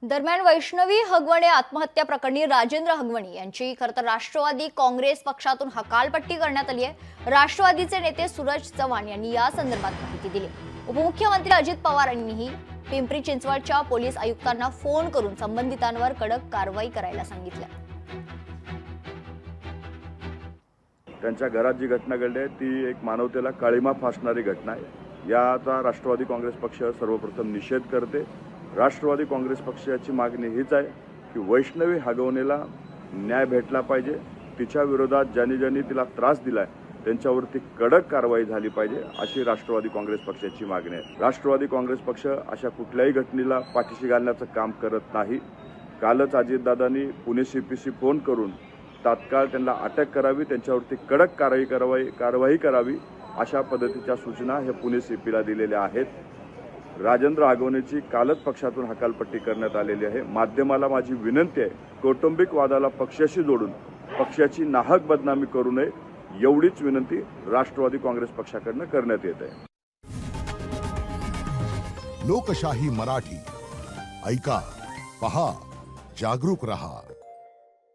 दरम्यान वैष्णवी हगवणे आत्महत्या प्रकरणी राजेंद्र हगवणे यांची खरं तर राष्ट्रवादी काँग्रेस पक्षातून हकालपट्टी करण्यात आली आहे। राष्ट्रवादीचे नेते सूरज चव्हाण यांनी या संदर्भात माहिती दिली। उपमुख्यमंत्री अजित पवार यांनीही पिंपरी चिंचवडच्या पोलीस आयुक्तांना फोन करून संबंधितांवर कडक कारवाई करायला सांगितलं। त्यांच्या घरात जी घटना घडली आहे ती एक मानवतेला काळीमा फासणारी घटना आहे। याचा राष्ट्रवादी काँग्रेस पक्ष सर्वप्रथम निषेध करते। राष्ट्रवादी काँग्रेस पक्षाची मागणी हीच आहे की वैष्णवी हगवणेला न्याय भेटला पाहिजे। तिच्या विरोधात ज्यांनी तिला त्रास दिलाय त्यांच्यावरती कडक कारवाई झाली पाहिजे अशी राष्ट्रवादी काँग्रेस पक्षाची मागणी आहे। राष्ट्रवादी काँग्रेस पक्ष अशा कुठल्याही घटनेला पाठीशी घालण्याचं काम करत नाही। कालच अजितदादांनी पुणे सीपीसी फोन करून तात्काळ त्यांना अटक करावी, त्यांच्यावरती कडक कारवाई करावी अशा पद्धतीच्या सूचना हे पुणे सीपीला दिलेल्या आहेत। राजेंद्र हगवणेची कालच पक्षातून हकालपट्टी करण्यात आलेली आहे। माध्यमाला माझी विनंती आहे, कौटुंबिक वादाला पक्षाशी जोडून पक्षाची नाहक बदनामी करू नये एवढीच विनंती राष्ट्रवादी काँग्रेस पक्षाकडून करण्यात येत आहे। लोकशाही मराठी ऐका, पहा, जागरूक रहा।